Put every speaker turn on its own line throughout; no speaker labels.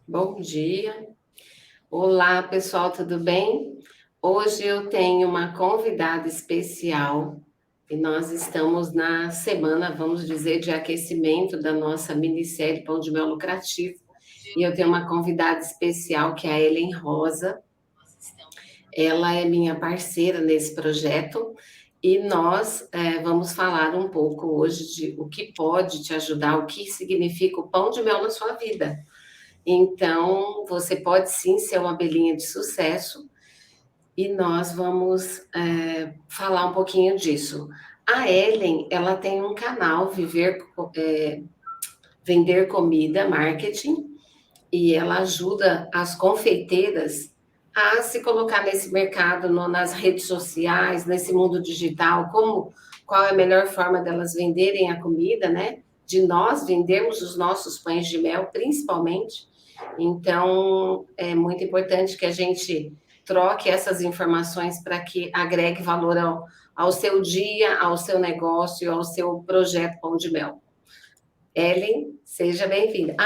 Bom dia. Olá, pessoal, tudo bem? Hoje eu tenho uma convidada especial e nós estamos na semana, vamos dizer, de aquecimento da nossa minissérie Pão de Mel Lucrativo. E eu tenho uma convidada especial que é a Ellen Rosa. Ela é minha parceira nesse projeto e nós vamos falar um pouco hoje de o que pode te ajudar, o que significa o pão de mel na sua vida. Então, você pode sim ser uma abelhinha de sucesso e nós vamos falar um pouquinho disso. A Ellen, ela tem um canal Vender Comida Marketing e ela ajuda as confeiteiras a se colocar nesse mercado, nas redes sociais, nesse mundo digital, qual é a melhor forma delas venderem a comida, né? De nós vendermos os nossos pães de mel, principalmente. Então, é muito importante que a gente troque essas informações para que agregue valor ao seu dia, ao seu negócio, ao seu projeto Pão de Mel. Ellen, seja bem-vinda.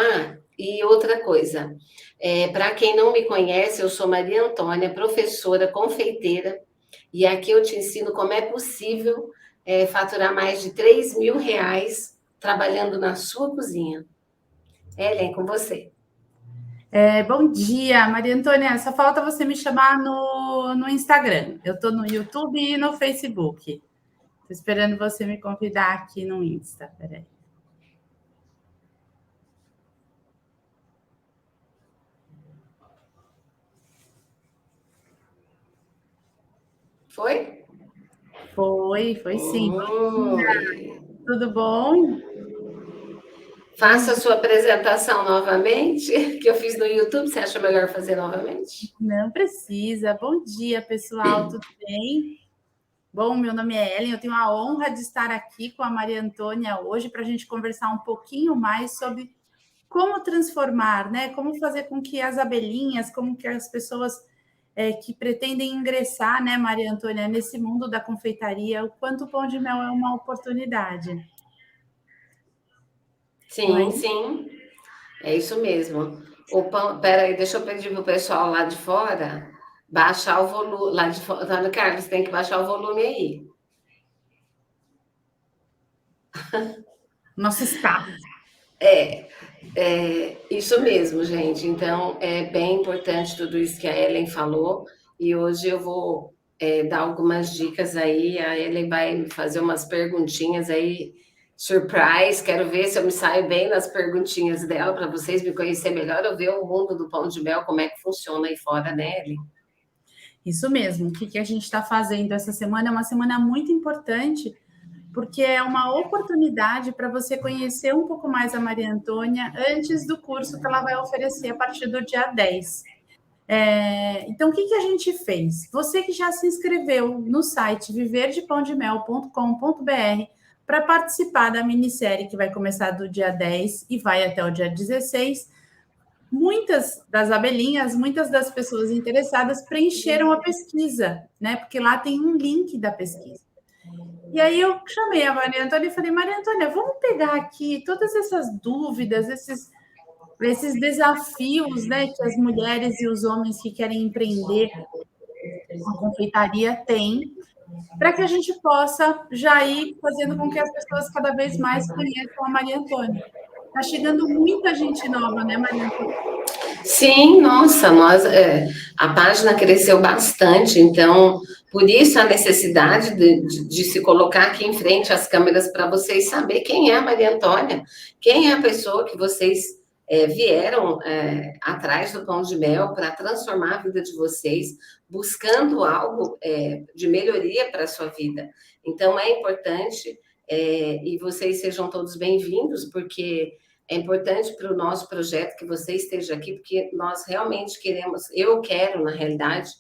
E outra coisa, para quem não me conhece, eu sou Maria Antônia, professora, confeiteira, e aqui eu te ensino como é possível faturar mais de R$ 3.000 trabalhando na sua cozinha. Ellen, com você.
Bom dia, Maria Antônia. Só falta você me chamar no Instagram. Eu estou no YouTube e no Facebook. Estou esperando você me convidar aqui no Insta. Peraí.
Foi?
Foi sim.
Oi.
Tudo bom?
Faça a sua apresentação novamente, que eu fiz no YouTube. Você acha melhor fazer novamente?
Não precisa. Bom dia, pessoal. Tudo bem? Bom, meu nome é Ellen. Eu tenho a honra de estar aqui com a Maria Antônia hoje para a gente conversar um pouquinho mais sobre como transformar, né? Como fazer com que as abelhinhas, como que as pessoas que pretendem ingressar, né, Maria Antônia, nesse mundo da confeitaria, o quanto o pão de mel é uma oportunidade. Não é
Sim,
isso?
sim. É isso mesmo. O pão, peraí, deixa eu pedir pro pessoal lá de fora baixar o volume. Lá de fora, Ana Carlos, tem que baixar o volume aí.
Nosso staff.
Isso mesmo, gente. Então, é bem importante tudo isso que a Ellen falou. E hoje eu vou dar algumas dicas aí. A Ellen vai me fazer umas perguntinhas aí, surprise. Quero ver se eu me saio bem nas perguntinhas dela, para vocês me conhecerem melhor. Eu ver o mundo do pão de mel, como é que funciona aí fora, né, Ellen?
Isso mesmo. O que a gente está fazendo essa semana é uma semana muito importante, porque é uma oportunidade para você conhecer um pouco mais a Maria Antônia antes do curso que ela vai oferecer a partir do dia 10. Então, o que a gente fez? Você que já se inscreveu no site viverdepãodemel.com.br para participar da minissérie que vai começar do dia 10 e vai até o dia 16, muitas das abelhinhas, muitas das pessoas interessadas preencheram a pesquisa, né? Porque lá tem um link da pesquisa. E aí eu chamei a Maria Antônia e falei, Maria Antônia, vamos pegar aqui todas essas dúvidas, esses desafios, né, que as mulheres e os homens que querem empreender uma confeitaria têm, para que a gente possa já ir fazendo com que as pessoas cada vez mais conheçam a Maria Antônia. Está chegando muita gente nova, né, Maria Antônia?
Sim, nossa, a página cresceu bastante, então, por isso a necessidade de se colocar aqui em frente às câmeras para vocês saber quem é a Maria Antônia, quem é a pessoa que vocês vieram atrás do pão de mel para transformar a vida de vocês, buscando algo de melhoria para a sua vida. Então, é importante e vocês sejam todos bem-vindos, porque é importante para o nosso projeto que você esteja aqui, porque nós realmente queremos, eu quero, na realidade,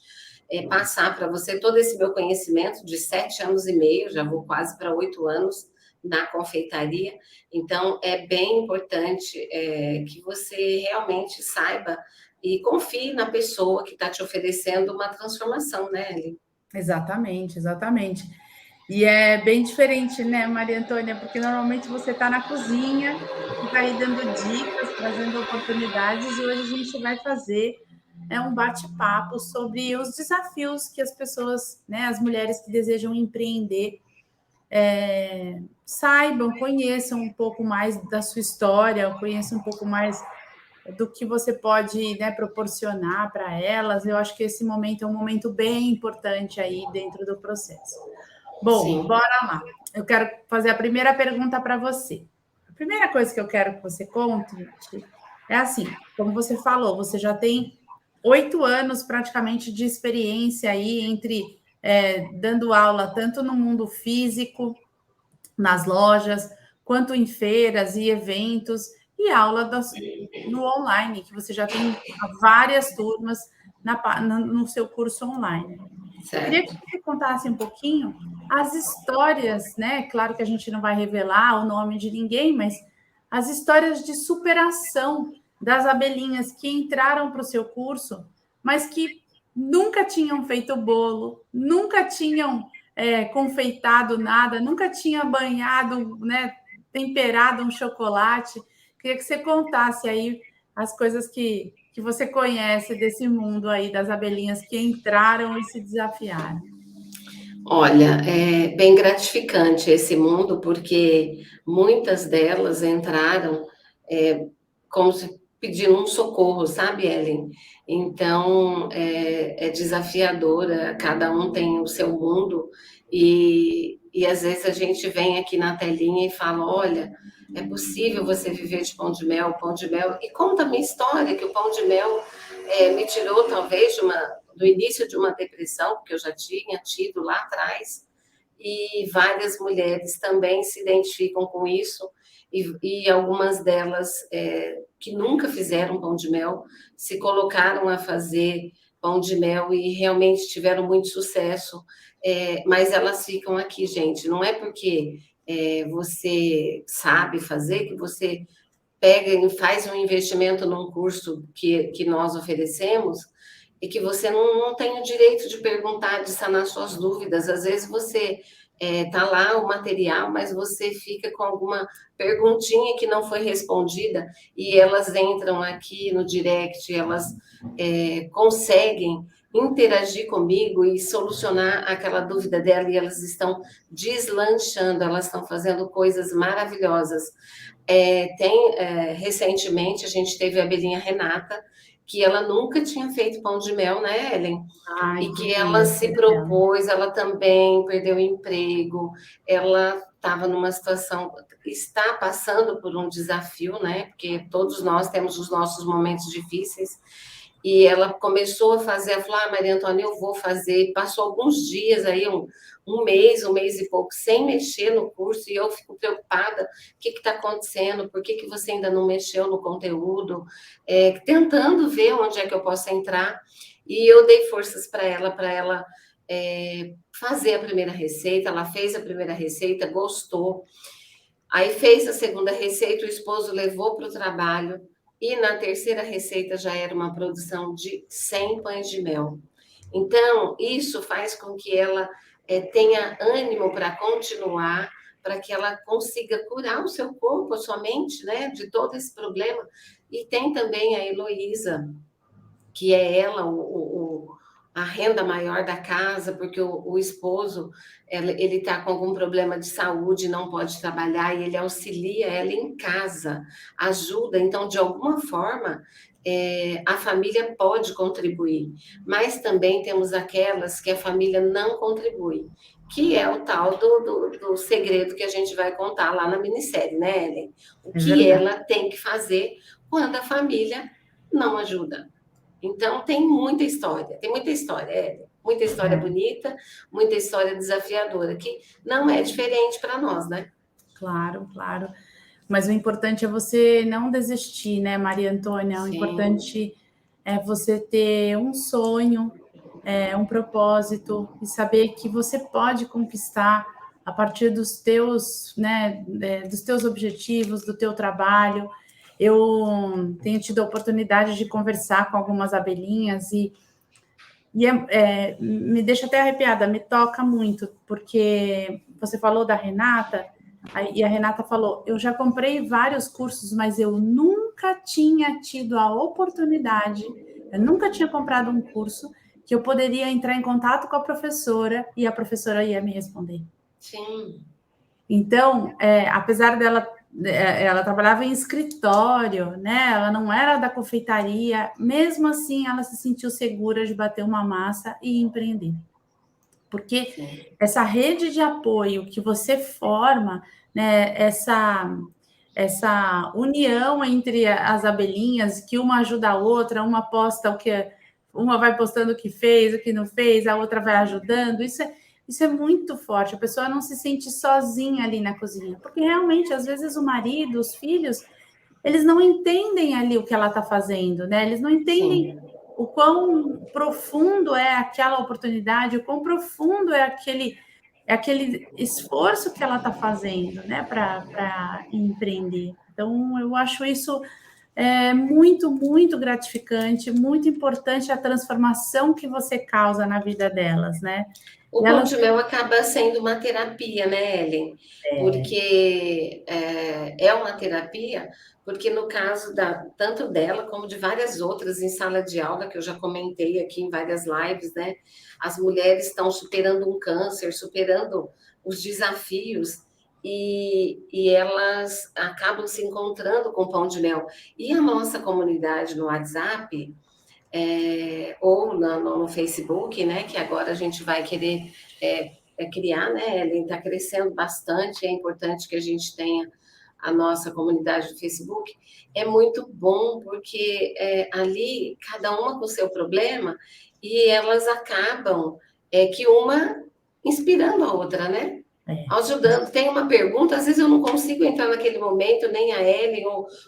passar para você todo esse meu conhecimento de 7 anos e meio, já vou quase para 8 anos na confeitaria. Então, é bem importante que você realmente saiba e confie na pessoa que está te oferecendo uma transformação, né, Eli?
Exatamente, exatamente. E é bem diferente, né, Maria Antônia? Porque normalmente você está na cozinha, está aí dando dicas, trazendo oportunidades, e hoje a gente vai fazer um bate-papo sobre os desafios que as pessoas, né, as mulheres que desejam empreender, saibam, conheçam um pouco mais da sua história, conheçam um pouco mais do que você pode, né, proporcionar para elas. Eu acho que esse momento é um momento bem importante aí dentro do processo. Bom,
Sim.
bora lá. Eu quero fazer a primeira pergunta para você. A primeira coisa que eu quero que você conte é assim, como você falou, você já tem 8 anos praticamente de experiência aí entre dando aula tanto no mundo físico, nas lojas, quanto em feiras e eventos, e aula no online, que você já tem várias turmas no seu curso online. Eu queria que
Certo.
você contasse um pouquinho as histórias, né? Claro que a gente não vai revelar o nome de ninguém, mas as histórias de superação das abelhinhas que entraram para o seu curso, mas que nunca tinham feito bolo, nunca tinham confeitado nada, nunca tinha banhado, né, temperado um chocolate. Queria que você contasse aí as coisas que você conhece desse mundo aí das abelhinhas que entraram e se desafiaram.
Olha, é bem gratificante esse mundo, porque muitas delas entraram como se pedindo um socorro, sabe, Ellen? Então, é desafiadora, cada um tem o seu mundo, e às vezes a gente vem aqui na telinha e fala: olha, é possível você viver de pão de mel, e conta a minha história, que o pão de mel me tirou talvez do início de uma depressão, que eu já tinha tido lá atrás, e várias mulheres também se identificam com isso, e algumas delas que nunca fizeram pão de mel se colocaram a fazer pão de mel e realmente tiveram muito sucesso. Mas elas ficam aqui, gente, não é porque você sabe fazer que você pega e faz um investimento num curso que nós oferecemos e que você não tem o direito de perguntar, de sanar suas dúvidas. Às vezes você tá lá o material, mas você fica com alguma perguntinha que não foi respondida e elas entram aqui no direct, elas conseguem interagir comigo e solucionar aquela dúvida dela, e elas estão deslanchando, elas estão fazendo coisas maravilhosas. Recentemente a gente teve a abelhinha Renata, que ela nunca tinha feito pão de mel, né, Ellen?
Ai,
E
que
que ela se
legal.
propôs, ela também perdeu o emprego, ela estava numa situação, está passando por um desafio, né? Porque todos nós temos os nossos momentos difíceis. E ela começou a fazer, ela falou: Maria Antônia, eu vou fazer. Passou alguns dias aí, um mês e pouco, sem mexer no curso, e eu fico preocupada: o que está acontecendo? Por que você ainda não mexeu no conteúdo? Tentando ver onde é que eu posso entrar. E eu dei forças para ela fazer a primeira receita. Ela fez a primeira receita, gostou. Aí fez a segunda receita, o esposo levou para o trabalho, e na terceira receita já era uma produção de 100 pães de mel. Então, isso faz com que ela tenha ânimo para continuar, para que ela consiga curar o seu corpo, a sua mente, né, de todo esse problema. E tem também a Heloísa, que é ela a renda maior da casa, porque o esposo ele está com algum problema de saúde, não pode trabalhar, e ele auxilia ela em casa, ajuda. Então, de alguma forma, a família pode contribuir, mas também temos aquelas que a família não contribui, que é o tal do segredo que a gente vai contar lá na minissérie, né, Ellen? O
É
que
verdade.
ela tem que fazer quando a família não ajuda. Então, tem muita história, muita história
É,
bonita, muita história desafiadora, que não é diferente para nós, né?
claro, claro. Mas o importante é você não desistir, né, Maria Antônia? O
Sim,
importante é você ter um sonho, um propósito, e saber que você pode conquistar a partir dos teus, né, dos teus objetivos, do teu trabalho. Eu tenho tido a oportunidade de conversar com algumas abelhinhas, e E me deixa até arrepiada, me toca muito, porque você falou da Renata, e a Renata falou, eu já comprei vários cursos, mas eu nunca tinha tido a oportunidade, eu nunca tinha comprado um curso que eu poderia entrar em contato com a professora e a professora ia me responder.
Sim.
Então, apesar dela, ela trabalhava em escritório, né? Ela não era da confeitaria, mesmo assim ela se sentiu segura de bater uma massa e empreender. Porque
Sim.
essa rede de apoio que você forma, né, essa união entre as abelhinhas, que uma ajuda a outra, uma posta o que, uma vai postando o que fez, o que não fez, a outra vai ajudando, isso é muito forte, a pessoa não se sente sozinha ali na cozinha, porque realmente, às vezes, o marido, os filhos, eles não entendem ali o que ela está fazendo, né? Eles não entendem
Sim.
o quão profundo é aquela oportunidade, o quão profundo é aquele esforço que ela está fazendo, né, para empreender. Então, eu acho isso muito, muito gratificante, muito importante a transformação que você causa na vida delas, né?
O
E
pão
elas
de mel acaba sendo uma terapia, né, Ellen? Porque é uma terapia, porque no caso tanto dela como de várias outras em sala de aula, que eu já comentei aqui em várias lives, né? As mulheres estão superando um câncer, superando os desafios, e elas acabam se encontrando com o pão de mel. E a nossa comunidade no WhatsApp ou no Facebook, né? Que agora a gente vai querer criar, né? Ele está crescendo bastante, é importante que a gente tenha a nossa comunidade do Facebook. É muito bom porque ali cada uma com o seu problema e elas acabam que uma inspirando a outra, né? Ajudando. Tem uma pergunta, às vezes eu não consigo entrar naquele momento, nem a Ellen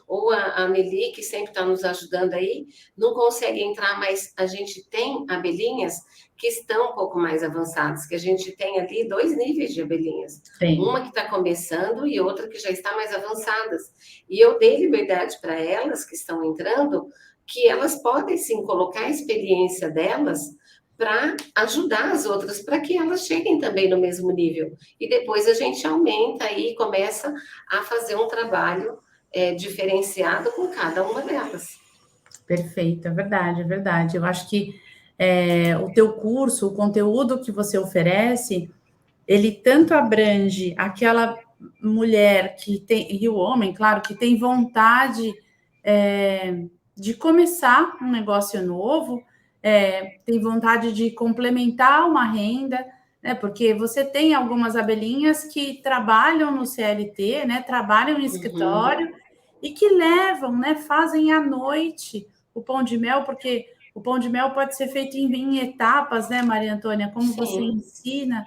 ou a Meli, que sempre está nos ajudando aí, não consegue entrar, mas a gente tem abelhinhas que estão um pouco mais avançadas, que a gente tem ali 2 níveis de abelhinhas.
têm.
Uma que está começando e outra que já está mais avançadas. E eu dei liberdade para elas que estão entrando, que elas podem sim colocar a experiência delas para ajudar as outras, para que elas cheguem também no mesmo nível. E depois a gente aumenta e começa a fazer um trabalho diferenciado com cada uma delas.
Perfeito, é verdade, é verdade. Eu acho que o teu curso, o conteúdo que você oferece, ele tanto abrange aquela mulher que tem, e o homem, claro, que tem vontade de começar um negócio novo, tem vontade de complementar uma renda, né? Porque você tem algumas abelhinhas que trabalham no CLT, né? Trabalham em
Uhum.
escritório e que levam, né? Fazem à noite o pão de mel, porque o pão de mel pode ser feito em etapas, né, Maria Antônia? Como você
Sim.
ensina.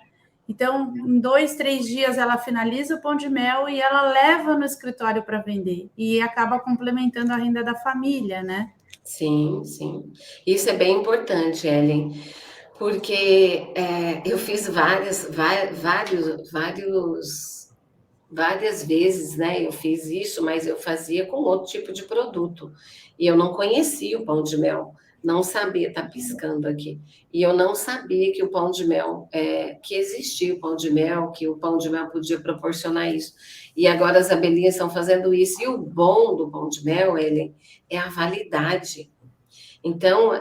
Então, em 2, 3 dias, ela finaliza o pão de mel e ela leva no escritório para vender. E acaba complementando a renda da família, né?
Sim, sim. Isso é bem importante, Ellen, porque eu fiz várias vezes, né? Eu fiz isso, mas eu fazia com outro tipo de produto. E eu não conhecia o pão de mel, não sabia, tá piscando aqui. E eu não sabia que o pão de mel, que existia o pão de mel, que o pão de mel podia proporcionar isso. E agora as abelhinhas estão fazendo isso. E o bom do pão de mel, ele é a validade. Então,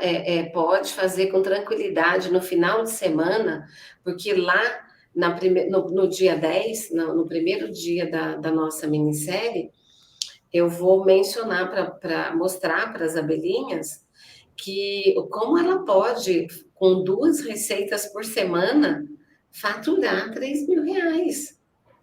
pode fazer com tranquilidade no final de semana, porque lá no dia 10, no primeiro dia da nossa minissérie, eu vou mencionar para mostrar para as abelhinhas que como ela pode, com 2 receitas por semana, faturar R$ 3.000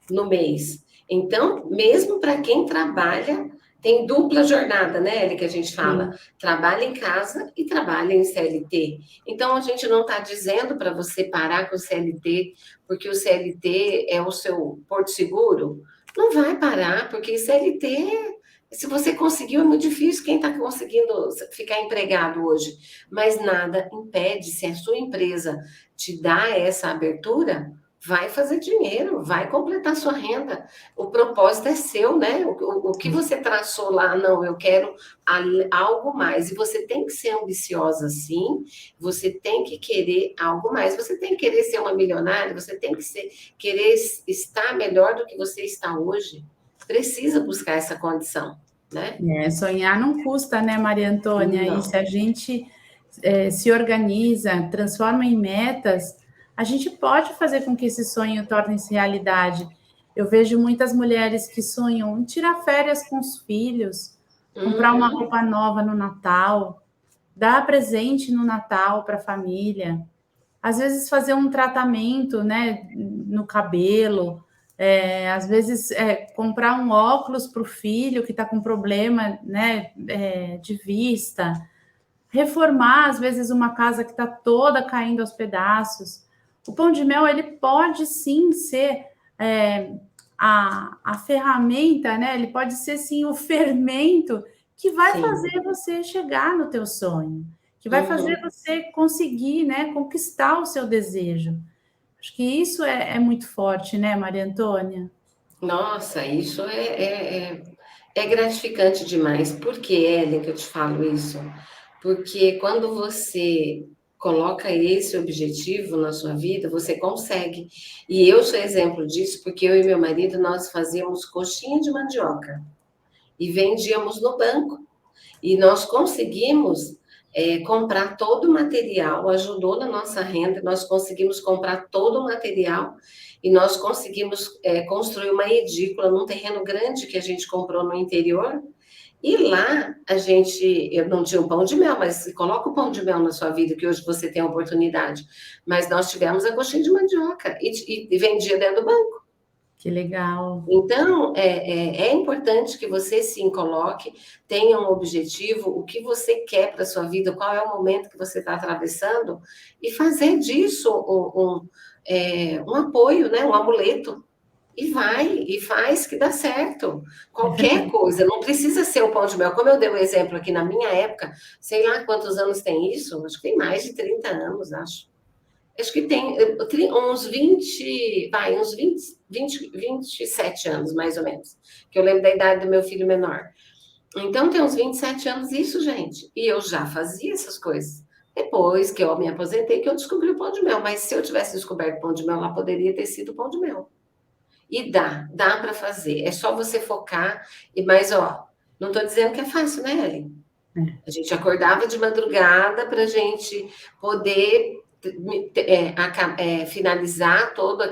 no mês. Então, mesmo para quem trabalha, tem dupla jornada, né, Eli, que a gente fala.
Sim.
Trabalha em casa e trabalha em CLT. Então, a gente não está dizendo para você parar com o CLT, porque o CLT é o seu porto seguro. Não vai parar, porque CLT, se você conseguiu, é muito difícil quem está conseguindo ficar empregado hoje. Mas nada impede, se a sua empresa te dá essa abertura, vai fazer dinheiro, vai completar sua renda. O propósito é seu, né? O que você traçou lá, não, eu quero algo mais. E você tem que ser ambiciosa, sim. Você tem que querer algo mais. Você tem que querer ser uma milionária, você tem que querer estar melhor do que você está hoje. Precisa buscar essa condição, né?
Sonhar não custa, né, Maria Antônia?
Não.
E se a gente se organiza, transforma em metas, a gente pode fazer com que esse sonho torne-se realidade. Eu vejo muitas mulheres que sonham em tirar férias com os filhos, comprar uma roupa nova no Natal, dar presente no Natal para a família, às vezes fazer um tratamento, né, no cabelo, às vezes comprar um óculos para o filho que está com problema, né, de vista, reformar, às vezes, uma casa que está toda caindo aos pedaços. O pão de mel, ele pode sim ser a ferramenta, né? Ele pode ser sim o fermento que vai fazer você chegar no teu sonho, que vai fazer você conseguir, né, conquistar o seu desejo. Acho que isso é muito forte, né, Maria Antônia?
Nossa, isso é gratificante demais. Por que, Ellen, que eu te falo isso? Porque quando você coloca esse objetivo na sua vida, você consegue. E eu sou exemplo disso, porque eu e meu marido, nós fazíamos coxinha de mandioca e vendíamos no banco. E nós conseguimos comprar todo o material, ajudou na nossa renda, nós conseguimos comprar todo o material e nós conseguimos construir uma edícula num terreno grande que a gente comprou no interior. E lá eu não tinha o pão de mel, mas coloca o pão de mel na sua vida, que hoje você tem a oportunidade. Mas nós tivemos a coxinha de mandioca e vendia dentro do banco.
Que legal.
Então, é importante que você sim coloque, tenha um objetivo, o que você quer para a sua vida, qual é o momento que você está atravessando, e fazer disso um apoio, né, um amuleto. E faz que dá certo. Qualquer coisa, não precisa ser o pão de mel. Como eu dei o exemplo aqui na minha época, sei lá quantos anos tem isso, acho que tem mais de 30 anos, acho. Acho que tem uns 20, uns 27 anos, mais ou menos. Que eu lembro da idade do meu filho menor. Então, tem uns 27 anos isso, gente. E eu já fazia essas coisas. Depois que eu me aposentei, que eu descobri o pão de mel. Mas se eu tivesse descoberto o pão de mel, lá poderia ter sido o pão de mel. E dá para fazer. É só você focar. Mas, ó, não estou dizendo que é fácil, né, Ellen? A gente acordava de madrugada para a gente poder finalizar toda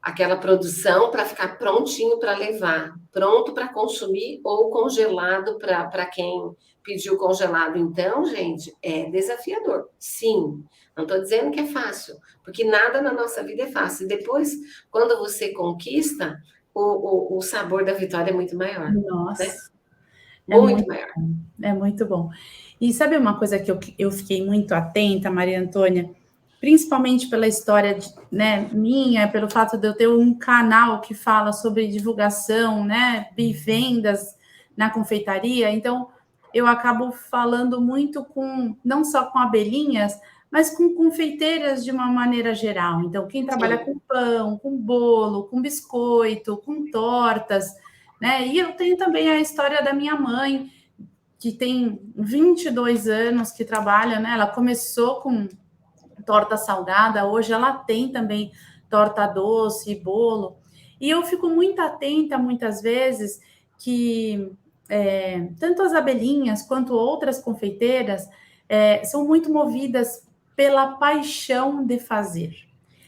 aquela produção para ficar prontinho para levar, pronto para consumir ou congelado para quem pediu congelado. Então, gente, é desafiador. Sim, não estou dizendo que é fácil, porque nada na nossa vida é fácil. E depois, quando você conquista, o sabor da vitória é muito maior.
Nossa,
né? Muito maior.
É muito bom. E sabe uma coisa que eu fiquei muito atenta, Maria Antônia? Principalmente pela história né, minha, pelo fato de eu ter um canal que fala sobre divulgação, né, e vendas na confeitaria. Então, eu acabo falando muito não só com abelhinhas, mas com confeiteiras de uma maneira geral. Então, quem trabalha com pão, com bolo, com biscoito, com tortas, né? E eu tenho também a história da minha mãe, que tem 22 anos que trabalha, né? Ela começou com torta salgada, hoje ela tem também torta doce, bolo. E eu fico muito atenta, muitas vezes, que tanto as abelhinhas quanto outras confeiteiras são muito movidas pela paixão de fazer.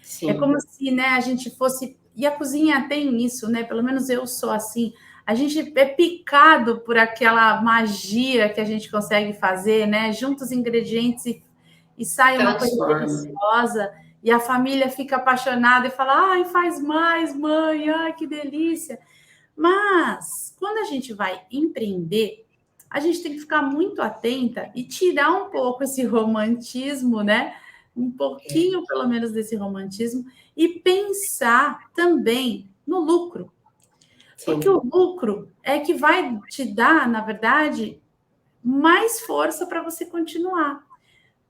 Sim.
É como se, né, a gente fosse... E a cozinha tem isso, né? Pelo menos eu sou assim. A gente é picado por aquela magia que a gente consegue fazer, né? Junta os ingredientes e sai uma coisa deliciosa. E a família fica apaixonada e fala: ai, faz mais, mãe, ai, que delícia. Mas, quando a gente vai empreender, a gente tem que ficar muito atenta e tirar um pouco esse romantismo, né? Um pouquinho, pelo menos, desse romantismo e pensar também no lucro. Sim. Porque o lucro é que vai te dar, na verdade, mais força para você continuar.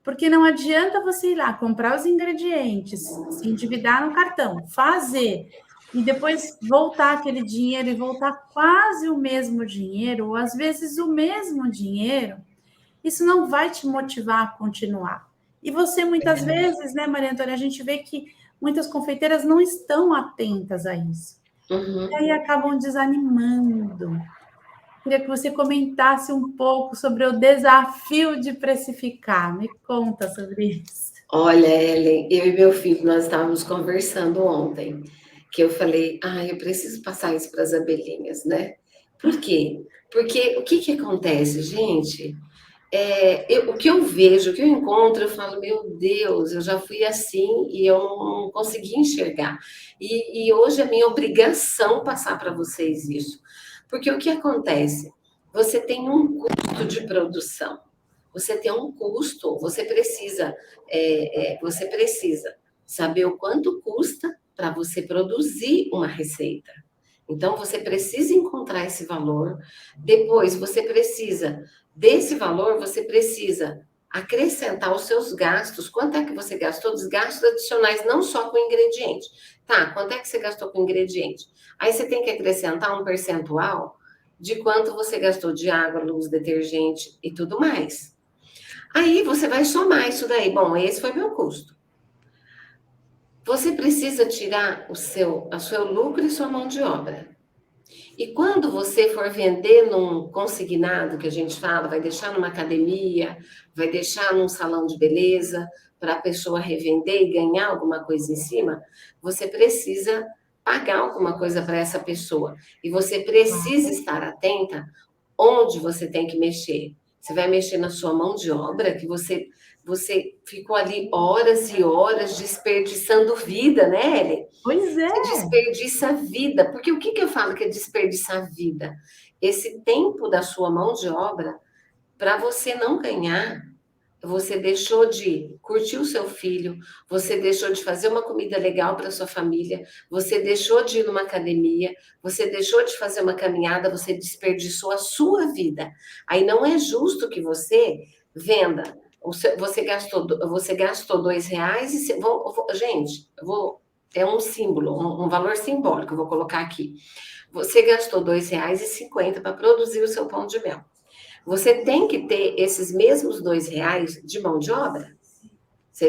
Porque não adianta você ir lá comprar os ingredientes, se endividar no cartão, fazer, e depois voltar aquele dinheiro e voltar quase o mesmo dinheiro, ou às vezes o mesmo dinheiro, isso não vai te motivar a continuar. E você, muitas vezes, né, Maria Antônia, a gente vê que muitas confeiteiras não estão atentas a isso. E aí acabam desanimando. Queria que você comentasse um pouco sobre o desafio de precificar. Me conta sobre isso.
Olha, Ellen, eu e meu filho, nós estávamos conversando ontem, que eu falei, eu preciso passar isso para as abelhinhas, né? Por quê? Porque o que que acontece, gente? O que eu vejo, o que eu encontro, eu falo, meu Deus, eu já fui assim e eu não consegui enxergar. E hoje é minha obrigação passar para vocês isso. Porque o que acontece? Você tem um custo de produção, você tem um custo, você precisa saber o quanto custa para você produzir uma receita. Então, você precisa encontrar esse valor. Depois, desse valor, você precisa acrescentar os seus gastos. Quanto é que você gastou dos gastos adicionais, não só com ingrediente? Tá, quanto é que você gastou com ingrediente? Aí você tem que acrescentar um percentual de quanto você gastou de água, luz, detergente e tudo mais. Aí você vai somar isso daí. Bom, esse foi meu custo. Você precisa tirar o seu lucro e sua mão de obra. E quando você for vender num consignado, que a gente fala, vai deixar numa academia, vai deixar num salão de beleza, para a pessoa revender e ganhar alguma coisa em cima, você precisa pagar alguma coisa para essa pessoa. E você precisa estar atenta onde você tem que mexer. Você vai mexer na sua mão de obra, que você ficou ali horas e horas desperdiçando vida, né, Ellen?
Pois é.
Você desperdiça vida. Porque o que que eu falo que é desperdiçar vida? Esse tempo da sua mão de obra, para você não ganhar, você deixou de curtir o seu filho, você deixou de fazer uma comida legal para sua família, você deixou de ir numa academia, você deixou de fazer uma caminhada, você desperdiçou a sua vida. Aí não é justo que você venda. Você gastou R$ 2 e gente, é um símbolo, um valor simbólico, eu vou colocar aqui. Você gastou R$ 2,50 para produzir o seu pão de mel. Você tem que ter esses mesmos R$ 2 de mão de obra.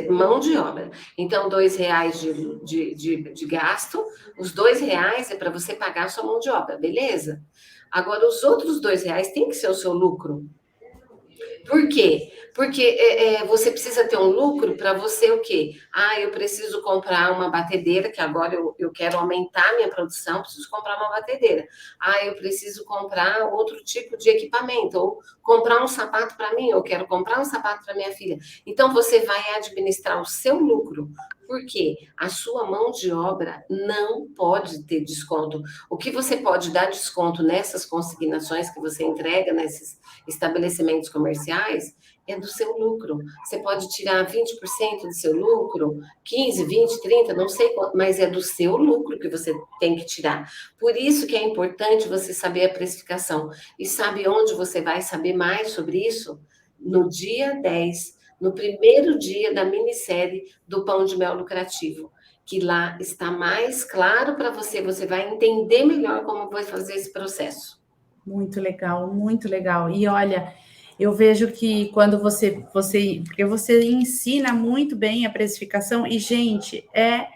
Mão de obra. Então, R$ 2 de gasto, os R$ 2 é para você pagar a sua mão de obra, beleza? Agora, os outros R$ 2 tem que ser o seu lucro. Por quê? Porque você precisa ter um lucro para você o quê? Eu preciso comprar uma batedeira, que agora eu quero aumentar a minha produção, preciso comprar uma batedeira. Eu preciso comprar outro tipo de equipamento, ou comprar um sapato para mim, eu quero comprar um sapato para minha filha. Então, você vai administrar o seu lucro, porque a sua mão de obra não pode ter desconto. O que você pode dar desconto nessas consignações que você entrega nesses estabelecimentos comerciais é do seu lucro. Você pode tirar 20% do seu lucro, 15, 20, 30, não sei quanto, mas é do seu lucro que você tem que tirar. Por isso que é importante você saber a precificação. E sabe onde você vai saber mais sobre isso? No dia 10, no primeiro dia da minissérie do Pão de Mel Lucrativo, que lá está mais claro para você, você vai entender melhor como vai fazer esse processo.
Muito legal, muito legal. E olha, eu vejo que quando porque você ensina muito bem a precificação, e, gente, é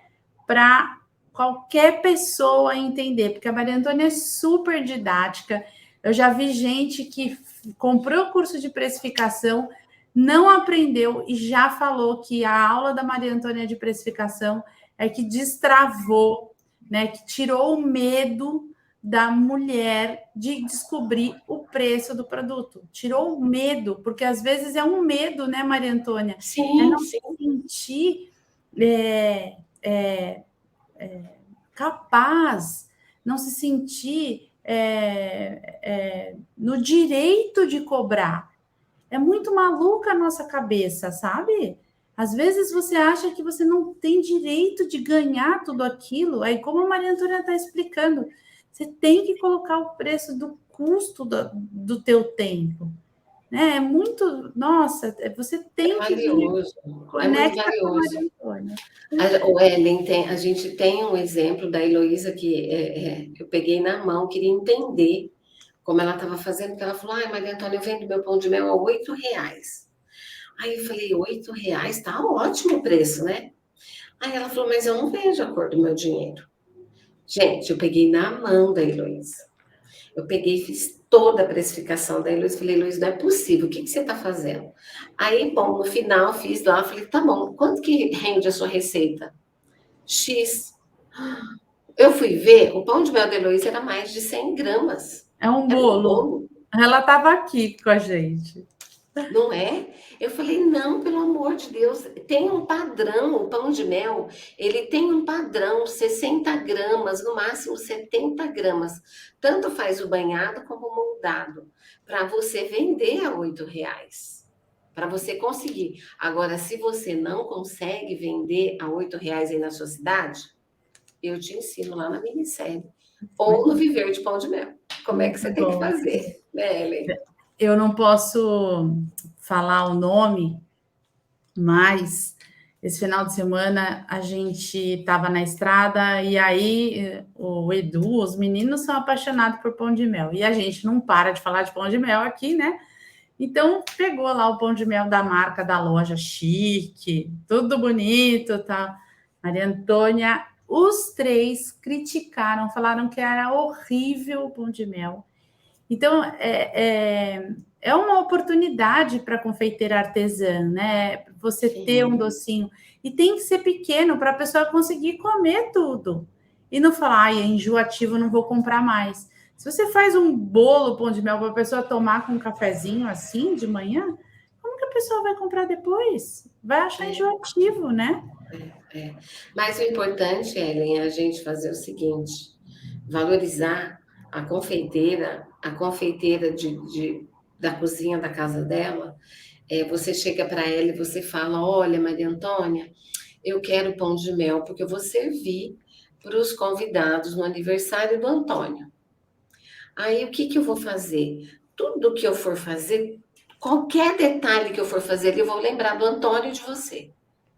para qualquer pessoa entender, porque a Maria Antônia é super didática. Eu já vi gente que comprou o curso de precificação, não aprendeu e já falou que a aula da Maria Antônia de precificação é que destravou, né, que tirou o medo da mulher de descobrir o preço do produto. Tirou o medo, porque às vezes é um medo, né, Maria Antônia?
Sim,
não
sim.
se sentir capaz, não se sentir no direito de cobrar. É muito maluca a nossa cabeça, sabe? Às vezes você acha que você não tem direito de ganhar tudo aquilo. Aí, como a Maria Antônia está explicando, você tem que colocar o preço do custo do teu tempo. né? É muito, nossa, você tem que vir,
valioso, é muito
conecta com a
valioso.
Maria Antônia.
O Ellen, a gente tem um exemplo da Heloísa que eu peguei na mão, queria entender como ela estava fazendo, porque ela falou, ai, Maria Antônia, eu vendo meu pão de mel a R$ 8. Aí eu falei, R$ 8? Tá ótimo o preço, né? Aí ela falou, mas eu não vejo a cor do meu dinheiro. Gente, eu peguei na mão da Heloísa. Eu peguei e fiz toda a precificação da Heloísa. Falei, Heloísa, não é possível, o que você está fazendo? Aí, bom, no final, fiz lá, falei, tá bom, quanto que rende a sua receita? X. Eu fui ver, o pão de mel da Heloísa era mais de 100 gramas.
É um
Era um
bolo.
bolo.
Ela estava aqui com a gente.
Não é? Eu falei, não, pelo amor de Deus, tem um padrão, o pão de mel, ele tem um padrão, 60 gramas, no máximo 70 gramas. Tanto faz o banhado como o moldado, para você vender a R$ 8, para você conseguir. Agora, se você não consegue vender a R$ 8 aí na sua cidade, eu te ensino lá na minissérie, ou no Viver de Pão de Mel. Como é que você tem que fazer, né, Ellen?
Eu não posso falar o nome, mas esse final de semana a gente estava na estrada e aí o Edu, os meninos são apaixonados por pão de mel. E a gente não para de falar de pão de mel aqui, né? Então pegou lá o pão de mel da marca da loja chique, tudo bonito, tá? Maria Antônia, os três criticaram, falaram que era horrível o pão de mel. Então, é uma oportunidade para a confeiteira artesã, né? Você ter um docinho. E tem que ser pequeno para a pessoa conseguir comer tudo. E não falar, ai, é enjoativo, não vou comprar mais. Se você faz um bolo pão de mel para a pessoa tomar com um cafezinho assim de manhã, como que a pessoa vai comprar depois? Vai achar enjoativo, né?
Mas o importante, Ellen, é a gente fazer o seguinte: valorizar a confeiteira da cozinha da casa dela. Você chega para ela e você fala: Olha, Maria Antônia, eu quero pão de mel, porque eu vou servir para os convidados no aniversário do Antônio. Aí o que, que eu vou fazer? Tudo que eu for fazer, qualquer detalhe que eu for fazer, eu vou lembrar do Antônio e de você.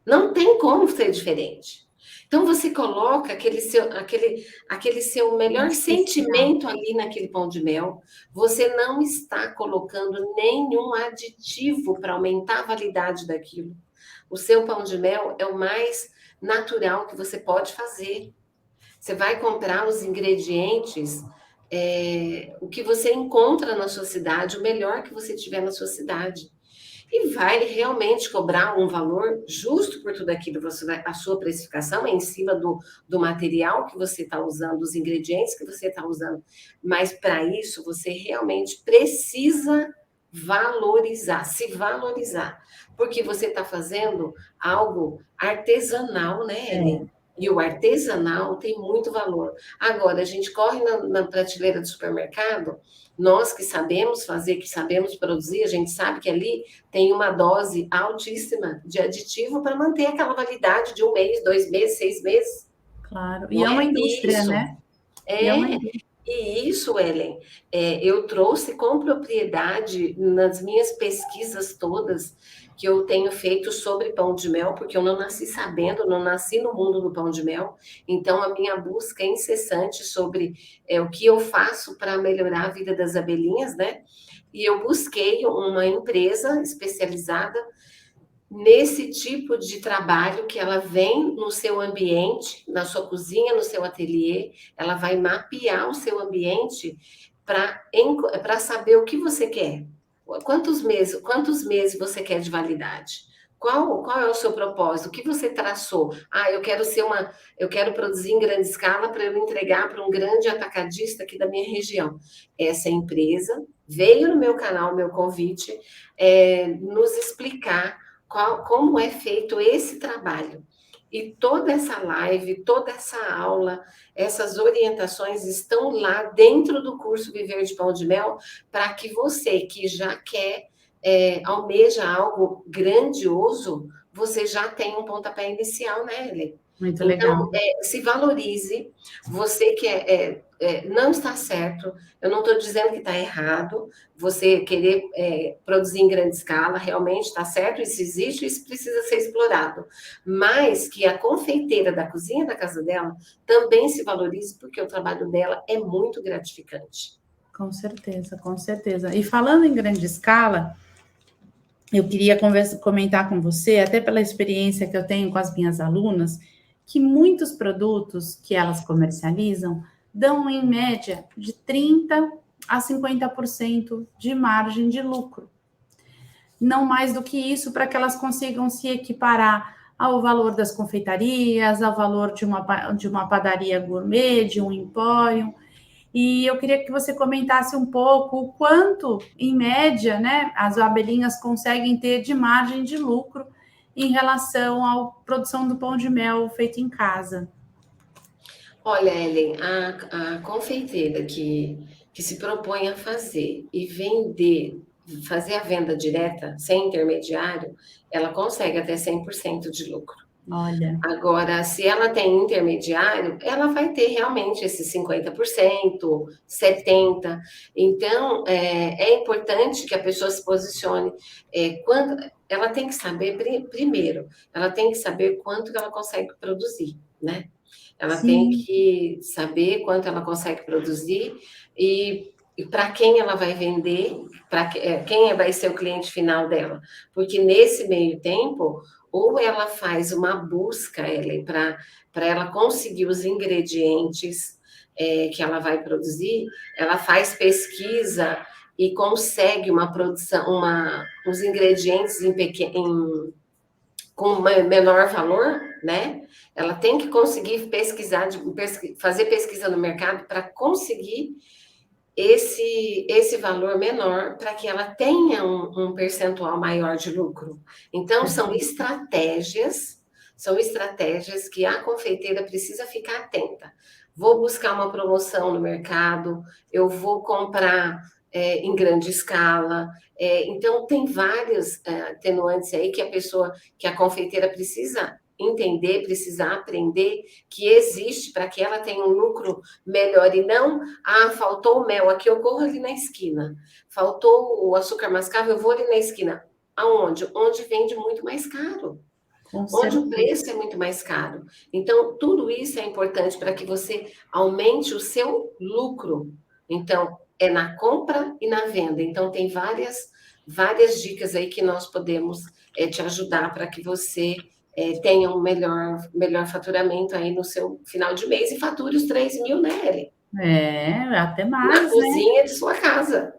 Não tem como ser diferente. Então você coloca aquele seu melhor sentimento ali naquele pão de mel. Você não está colocando nenhum aditivo para aumentar a validade daquilo. O seu pão de mel é o mais natural que você pode fazer. Você vai comprar os ingredientes, o que você encontra na sua cidade, o melhor que você tiver na sua cidade. E vai realmente cobrar um valor justo por tudo aquilo. A sua precificação é em cima do material que você está usando, dos ingredientes que você está usando. Mas para isso, você realmente precisa valorizar, se valorizar. Porque você está fazendo algo artesanal, né, Ellen? E o artesanal tem muito valor. Agora, a gente corre na prateleira do supermercado, nós que sabemos fazer, que sabemos produzir, a gente sabe que ali tem uma dose altíssima de aditivo para manter aquela validade de 1 mês, 2 meses, 6 meses.
Claro. E é uma indústria,
isso.
né?
E isso, Ellen, eu trouxe com propriedade nas minhas pesquisas todas que eu tenho feito sobre pão de mel, porque eu não nasci sabendo, não nasci no mundo do pão de mel, então a minha busca é incessante sobre o que eu faço para melhorar a vida das abelhinhas, né? E eu busquei uma empresa especializada nesse tipo de trabalho que ela vem no seu ambiente, na sua cozinha, no seu ateliê, ela vai mapear o seu ambiente para saber o que você quer. Quantos meses você quer de validade? Qual é o seu propósito? O que você traçou? Eu quero produzir em grande escala para eu entregar para um grande atacadista aqui da minha região. Essa empresa veio no meu canal, meu convite, nos explicar como é feito esse trabalho. E toda essa live, toda essa aula, essas orientações estão lá dentro do curso Viver de Pão de Mel, para que você que já quer, almeja algo grandioso, você já tem um pontapé inicial, né, Ellen?
Muito legal.
Então, se valorize. Você que não está certo, eu não estou dizendo que está errado, você querer produzir em grande escala, realmente está certo, isso existe, isso precisa ser explorado. Mas que a confeiteira da cozinha da casa dela também se valorize, porque o trabalho dela é muito gratificante.
Com certeza, com certeza. E falando em grande escala, eu queria comentar com você, até pela experiência que eu tenho com as minhas alunas, que muitos produtos que elas comercializam dão, em média, de 30% a 50% de margem de lucro. Não mais do que isso, para que elas consigam se equiparar ao valor das confeitarias, ao valor de uma padaria gourmet, de um empório. E eu queria que você comentasse um pouco o quanto, em média, né, as abelhinhas conseguem ter de margem de lucro em relação à produção do pão de mel feito em casa.
Olha, Ellen, a confeiteira que se propõe a fazer e vender, fazer a venda direta, sem intermediário, ela consegue até 100% de lucro.
Olha,
Agora, se ela tem intermediário, ela vai ter realmente esses 50%, 70%. Então, é importante que a pessoa se posicione. Quando, ela tem que saber, primeiro, ela tem que saber quanto que ela consegue produzir, né? Ela tem
sim,
que saber quanto ela consegue produzir e para quem ela vai vender, para quem vai ser o cliente final dela. Porque nesse meio tempo, ou ela faz uma busca, Ellen, para ela conseguir os ingredientes que ela vai produzir, ela faz pesquisa e consegue uma produção, os ingredientes com menor valor, né? Ela tem que conseguir pesquisar, fazer pesquisa no mercado para conseguir esse valor menor para que ela tenha um percentual maior de lucro. Então, são estratégias que a confeiteira precisa ficar atenta. Vou buscar uma promoção no mercado, eu vou comprar em grande escala. Então, tem vários atenuantes aí que a confeiteira precisa entender, precisa aprender que existe para que ela tenha um lucro melhor e não, faltou o mel, aqui eu corro ali na esquina. Faltou o açúcar mascavo, eu vou ali na esquina. Aonde? Onde vende muito mais caro.
com
Onde o
certeza.
preço é muito mais caro. Então, tudo isso é importante para que você aumente o seu lucro. Então, é na compra e na venda. Então, tem várias dicas aí que nós podemos te ajudar para que você tenha um melhor faturamento aí no seu final de mês e fature os 3.000, né, Ellen?
Até
Na
mais, né?
cozinha de sua casa.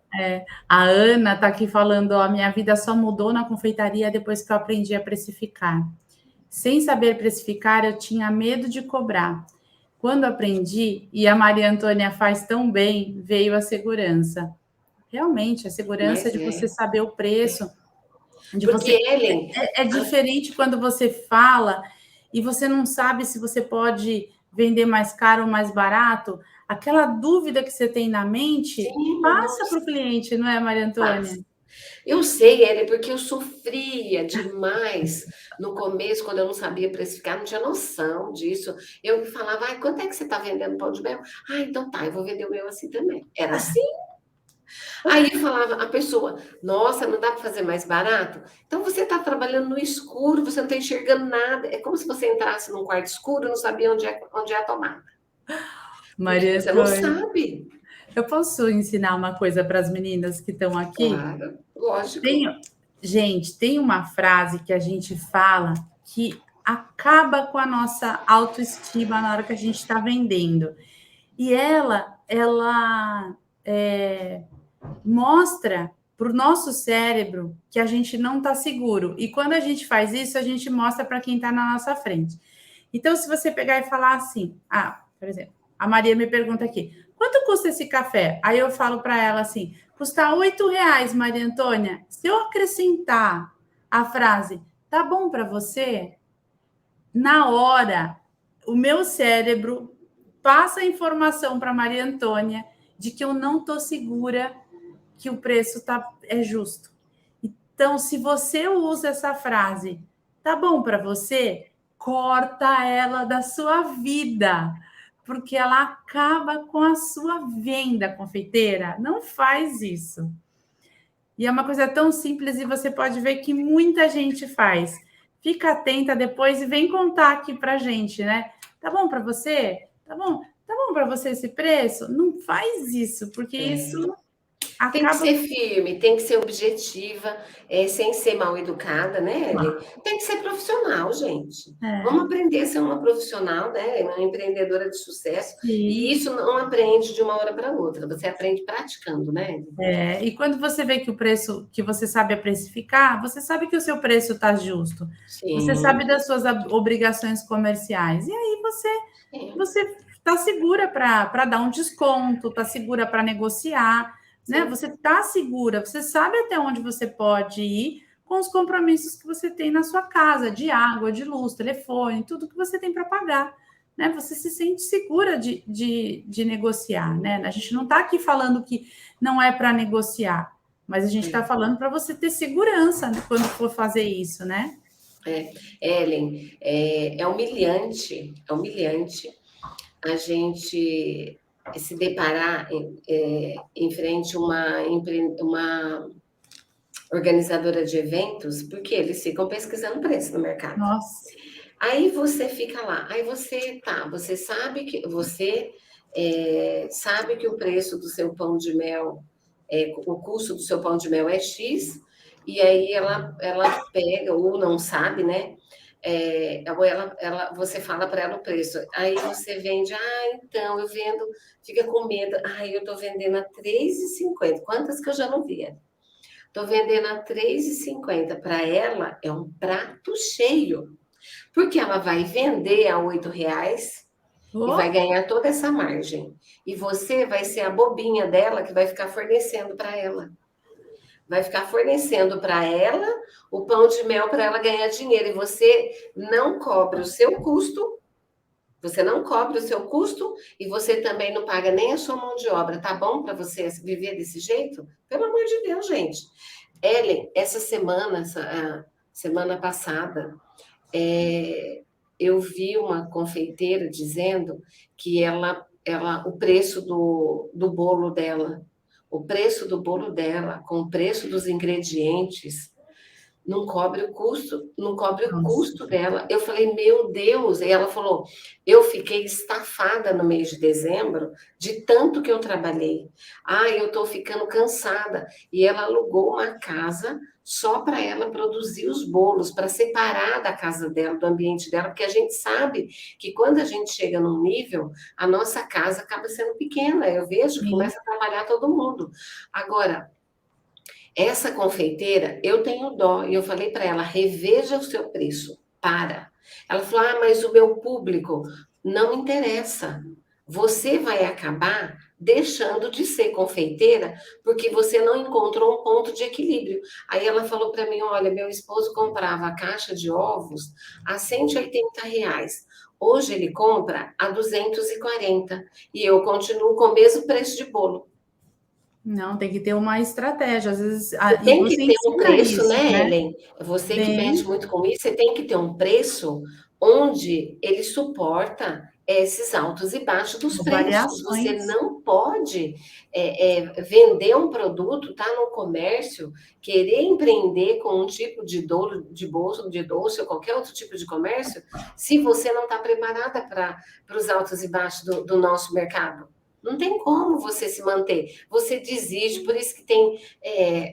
A Ana está aqui falando, ó, minha vida só mudou na confeitaria depois que eu aprendi a precificar. Sem saber precificar, eu tinha medo de cobrar. Quando aprendi, e a Maria Antônia faz tão bem, veio a segurança. Realmente, a segurança
Mas
de você saber o preço, de
porque,
você.
Ellen,
É diferente quando você fala e você não sabe se você pode vender mais caro ou mais barato. Aquela dúvida que você tem na mente,
sim,
passa para
nossa,
o cliente, não é, Maria Antônia?
passa. Eu sei, Ellen, porque eu sofria demais no começo, quando eu não sabia precificar, não tinha noção disso. Eu falava, quanto é que você está vendendo pão de mel? Então tá, eu vou vender o meu assim também. Era assim. Aí falava a pessoa, nossa, não dá para fazer mais barato? Então você está trabalhando no escuro, você não está enxergando nada. É como se você entrasse num quarto escuro e não sabia onde é a tomada. Porque
Maria
você não
Antônia,
sabe.
eu posso ensinar uma coisa para as meninas que estão aqui?
Claro, lógico.
Tem, gente, tem uma frase que a gente fala que acaba com a nossa autoestima na hora que a gente está vendendo. E ela mostra para o nosso cérebro que a gente não está seguro. E quando a gente faz isso, a gente mostra para quem está na nossa frente. Então, se você pegar e falar assim, por exemplo, a Maria me pergunta aqui, quanto custa esse café? Aí eu falo para ela assim, custa R$ 8, Maria Antônia. Se eu acrescentar a frase, tá bom para você? Na hora, o meu cérebro passa a informação para Maria Antônia de que eu não estou segura que o preço é justo. Então, se você usa essa frase, tá bom para você? corta ela da sua vida, porque ela acaba com a sua venda, confeiteira. Não faz isso. E é uma coisa tão simples e você pode ver que muita gente faz. Fica atenta depois e vem contar aqui para gente, né? Tá bom para você? Tá bom? Tá bom para você esse preço? Não faz isso, porque isso
Tem que
acaba.
ser firme, tem que ser objetiva, sem ser mal educada, né, Ellen? Tem que ser profissional, gente.
É,
Vamos aprender a ser uma profissional, né, uma empreendedora de sucesso. E
sim.
isso não aprende de uma hora para outra, você aprende praticando, né, Ellen?
E quando você vê que o preço, que você sabe a precificar, você sabe que o seu preço está justo. Você sabe
Sim,
das suas obrigações comerciais. E aí
sim,
você está segura para dar um desconto, está segura para negociar, né?
sim.
Você está segura, você sabe até onde você pode ir com os compromissos que você tem na sua casa, de água, de luz, telefone, tudo que você tem para pagar. Né? Você se sente segura de negociar, né? A gente não está aqui falando que não é para negociar, mas a gente está
É.
falando para você ter segurança quando for fazer isso, né?
É, Ellen, é humilhante a gente se deparar em frente a uma organizadora de eventos, porque eles ficam pesquisando preço no mercado.
Nossa,
Aí você fica lá, aí você sabe que o preço do seu pão de mel, o custo do seu pão de mel é X, e aí ela pega, ou não sabe, né? Ou você fala para ela o preço, aí você vende, então eu vendo, fica com medo, eu estou vendendo a 3,50. Quantas que eu já não vi? Estou vendendo a 3,50. Para ela é um prato cheio. Porque ela vai vender a R$ 8 e vai
oh,
ganhar toda essa margem. E você vai ser a bobinha dela que vai ficar fornecendo para ela. Vai ficar fornecendo para ela o pão de mel para ela ganhar dinheiro. E você não cobre o seu custo, você não cobre o seu custo e você também não paga nem a sua mão de obra. Tá bom para você viver desse jeito? Pelo amor de Deus, gente. Ellen, essa semana passada, é, eu vi uma confeiteira dizendo que o preço do bolo dela, o preço do bolo dela, com o preço dos ingredientes, não cobre o custo, não cobre o
nossa.
custo dela. Eu falei, meu Deus, e ela falou, eu fiquei estafada no mês de dezembro de tanto que eu trabalhei. Eu estou ficando cansada. E ela alugou uma casa só para ela produzir os bolos, para separar da casa dela, do ambiente dela, porque a gente sabe que quando a gente chega num nível, a nossa casa acaba sendo pequena. Eu vejo que
Sim.
começa a trabalhar todo mundo. Agora, essa confeiteira, eu tenho dó. E eu falei para ela: reveja o seu preço. Para. Ela falou: mas o meu público não interessa. Você vai acabar deixando de ser confeiteira porque você não encontrou um ponto de equilíbrio. Aí ela falou para mim: olha, meu esposo comprava a caixa de ovos a R$ 180. Hoje ele compra a 240 e eu continuo com o mesmo preço de bolo.
Não, tem que ter uma estratégia. Às vezes,
Você
e
tem que
você
ter um
ensina
preço,
isso,
né,
né?
Ellen? Você que mexe
Tem
muito com isso, você tem que ter um preço onde ele suporta esses altos e baixos dos
as
preços. Você
variações.
não pode vender um produto, tá no comércio, querer empreender com um tipo de bolso, de doce ou qualquer outro tipo de comércio, se você não está preparada para os altos e baixos do nosso mercado. Não tem como você se manter. Você desiste, por isso que tem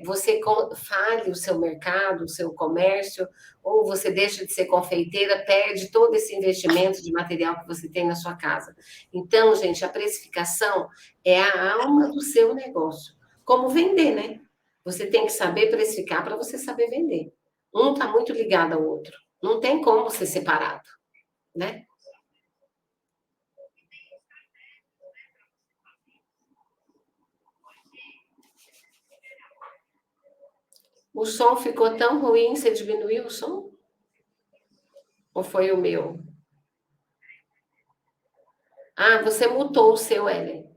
você fale o seu mercado, o seu comércio, ou você deixa de ser confeiteira, perde todo esse investimento de material que você tem na sua casa. Então, gente, a precificação é a alma do seu negócio. Como vender, né? Você tem que saber precificar para você saber vender. Um está muito ligado ao outro. Não tem como ser separado, né? O som ficou tão ruim, você diminuiu o som? Ou foi o meu? Você mutou o seu, Ellen.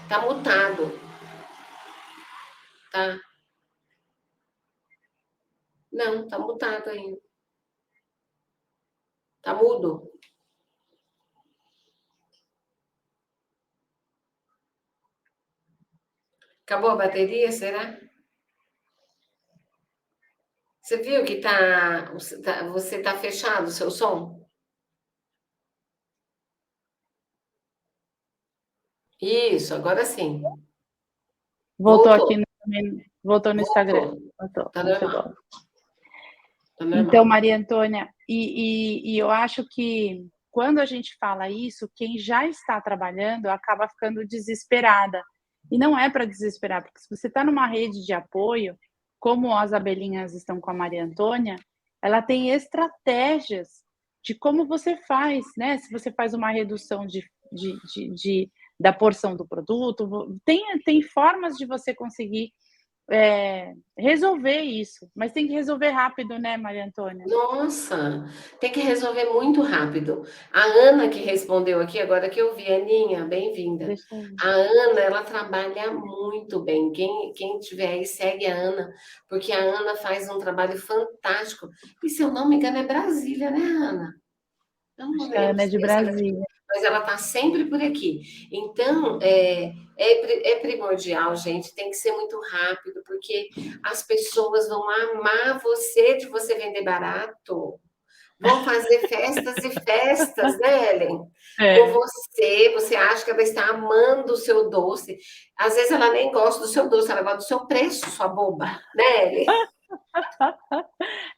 Tá mutado, tá? Não, tá mutado ainda. Tá mudo. Acabou a bateria, será? Você viu que você tá fechado o seu som? Isso, agora sim.
Voltou
Voltou,
aqui, voltou no Instagram.
voltou.
Voltou,
Tá
muito
normal,
bom.
tá
Então,
normal.
Maria Antônia, e eu acho que quando a gente fala isso, quem já está trabalhando acaba ficando desesperada. E não é para desesperar, porque se você está numa rede de apoio, como as abelhinhas estão com a Maria Antônia, ela tem estratégias de como você faz, né? Se você faz uma redução da porção do produto, tem formas de você conseguir resolver isso, mas tem que resolver rápido, né, Maria Antônia?
Nossa, tem que resolver muito rápido. A Ana que respondeu aqui, agora que eu vi, Aninha, bem-vinda.
Deixa eu...
A Ana, ela trabalha muito bem. Quem tiver aí, segue a Ana, porque a Ana faz um trabalho fantástico. E se eu não me engano, é Brasília, né, Ana? Eu não
Acho que a
lembro
Ana é
se
de
é certo,
Brasília.
mas ela está sempre por aqui. Então, é primordial, gente, tem que ser muito rápido, porque as pessoas vão amar você de você vender barato. Vão fazer festas e festas, né, Ellen? Com
É.
você, você acha que ela está amando o seu doce. Às vezes ela nem gosta do seu doce, ela gosta do seu preço, sua boba, né, Ellen?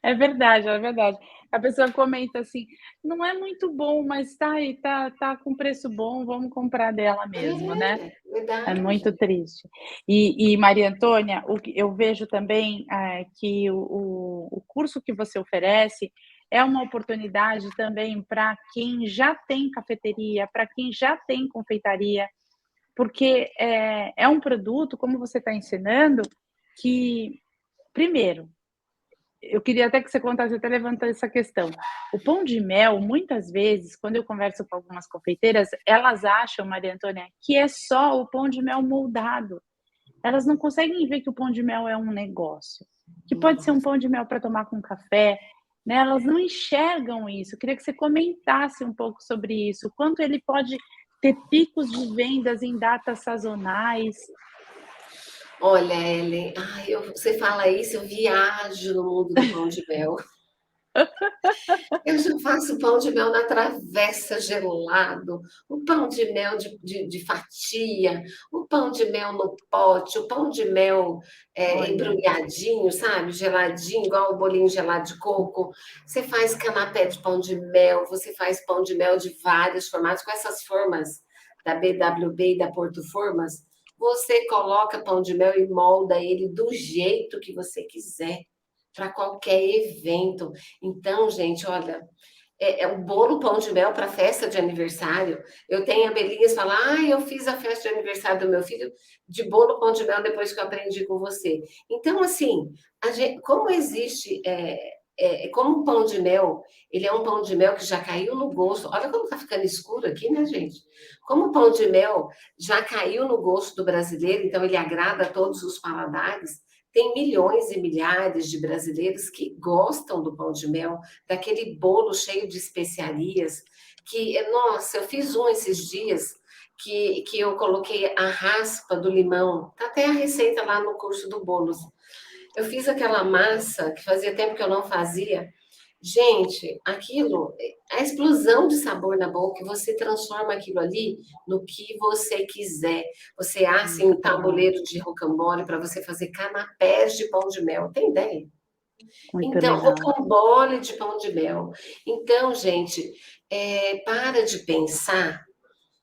É verdade, é verdade. A pessoa comenta assim: "Não é muito bom, mas tá aí, tá com preço bom, vamos comprar dela mesmo", né.
É,
É
verdade.
muito triste. E Maria Antônia, o que eu vejo também, que o curso que você oferece é uma oportunidade também para quem já tem cafeteria, para quem já tem confeitaria, porque é um produto, como você está ensinando, que primeiro, eu queria até que você contasse, até levantar essa questão. O pão de mel, muitas vezes, quando eu converso com algumas confeiteiras, elas acham, Maria Antônia, que é só o pão de mel moldado. Elas não conseguem ver que o pão de mel é um negócio, que pode ser um
Nossa.
pão de mel para tomar com café, né? Elas não enxergam isso. Eu queria que você comentasse um pouco sobre isso, o quanto ele pode ter picos de vendas em datas sazonais.
Olha, Ellen, ai, você fala isso, eu viajo no mundo do pão de mel. Eu já faço pão de mel na travessa gelado, o pão de mel de fatia, o pão de mel no pote, o pão de mel
Olha,
embrulhadinho, sabe? Geladinho, igual o bolinho gelado de coco. Você faz canapé de pão de mel, você faz pão de mel de vários formatos, com essas formas da BWB e da Porto Formas. Você coloca pão de mel e molda ele do jeito que você quiser, para qualquer evento. Então, gente, olha, é o bolo pão de mel para festa de aniversário. Eu tenho abelhinhas que falam, ah, eu fiz a festa de aniversário do meu filho de bolo pão de mel depois que eu aprendi com você. Então, assim, como existe, como o pão de mel, ele é um pão de mel que já caiu no gosto. Olha como está ficando escuro aqui, né, gente? Como o pão de mel já caiu no gosto do brasileiro, então ele agrada a todos os paladares. Tem milhões e milhares de brasileiros que gostam do pão de mel, daquele bolo cheio de especiarias, que, nossa, eu fiz um esses dias que eu coloquei a raspa do limão, tá até a receita lá no curso do Bolos. Eu fiz aquela massa que fazia tempo que eu não fazia. Gente, aquilo, a explosão de sabor na boca, você transforma aquilo ali no que você quiser. Você assa em
muito
um
legal,
tabuleiro de rocambole para você fazer canapés de pão de mel. Tem ideia?
muito
Então,
legal.
rocambole de pão de mel. Então, gente, para de pensar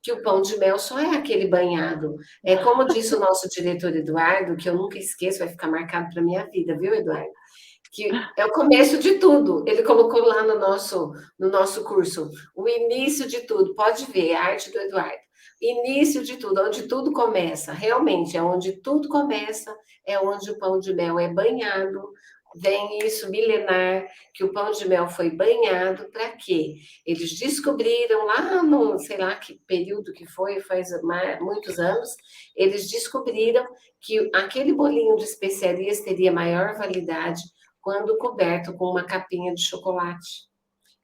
que o pão de mel só é aquele banhado. É como disse o nosso diretor Eduardo, que eu nunca esqueço, vai ficar marcado para minha vida, viu, Eduardo? Que é o começo de tudo. Ele colocou lá no nosso curso, o início de tudo. Pode ver, a arte do Eduardo. Início de tudo, onde tudo começa. Realmente, é onde tudo começa, é onde o pão de mel é banhado. Vem isso milenar, que o pão de mel foi banhado, para quê? Eles descobriram lá no, sei lá que período que foi, faz muitos anos, eles descobriram que aquele bolinho de especiarias teria maior validade quando coberto com uma capinha de chocolate.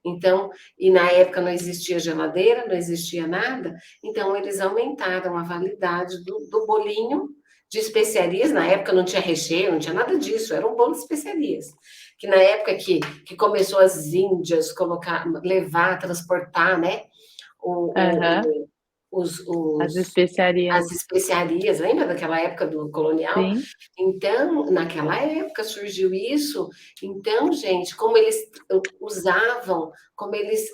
Então, e na época não existia geladeira, não existia nada, então eles aumentaram a validade do bolinho de especiarias. Na época não tinha recheio, não tinha nada disso, era um bolo de especiarias. Que na época que começou as Índias colocar, levar, transportar, né?
Aham.
O,
As
os,
especiarias.
as especiarias, lembra daquela época do colonial?
Sim.
Então, naquela época surgiu isso. Então, gente, como eles usavam, como eles,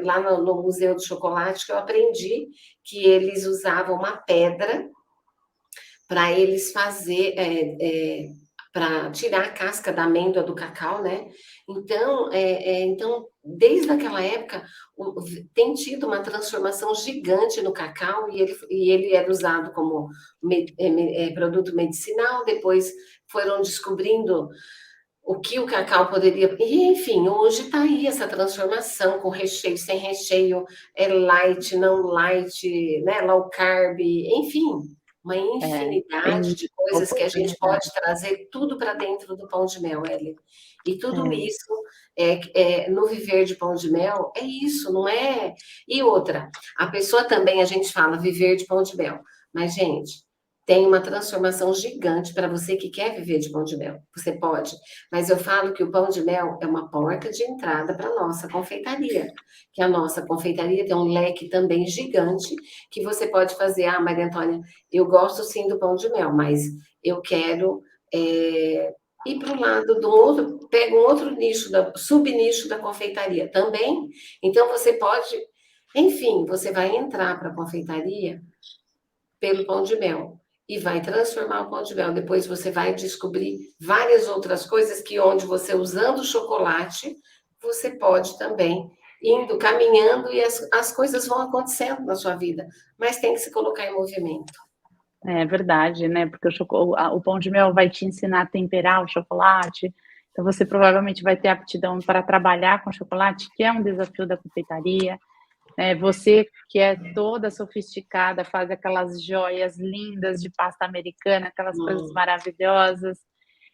lá no Museu do Chocolate, que eu aprendi que eles usavam uma pedra para eles fazer, para tirar a casca da amêndoa do cacau, né? Então, desde aquela época, tem tido uma transformação gigante no cacau e ele era usado como produto medicinal. Depois foram descobrindo o que o cacau poderia. E, enfim, hoje está aí essa transformação com recheio, sem recheio, light, não light, né? Low carb, enfim, uma infinidade
Tem
de coisas que a gente
oportunidade.
pode trazer tudo para dentro do pão de mel, Ellen. E tudo
É.
isso no viver de pão de mel é isso, não é? E outra, a pessoa também, a gente fala viver de pão de mel, mas, gente, tem uma transformação gigante para você que quer viver de pão de mel. Você pode, mas eu falo que o pão de mel é uma porta de entrada para a nossa confeitaria, que a nossa confeitaria tem um leque também gigante que você pode fazer. Ah, Maria Antônia, eu gosto sim do pão de mel, mas eu quero ir para o lado do outro, pega um outro nicho, subnicho da confeitaria também. Então você pode, enfim, você vai entrar para a confeitaria pelo pão de mel e vai transformar o pão de mel. Depois você vai descobrir várias outras coisas que onde você usando o chocolate, você pode também indo, caminhando e as coisas vão acontecendo na sua vida, mas tem que se colocar em movimento.
É verdade, né? Porque o pão de mel vai te ensinar a temperar o chocolate. Então você provavelmente vai ter aptidão para trabalhar com chocolate, que é um desafio da confeitaria. Você que é toda sofisticada, faz aquelas joias lindas de pasta americana, aquelas coisas maravilhosas.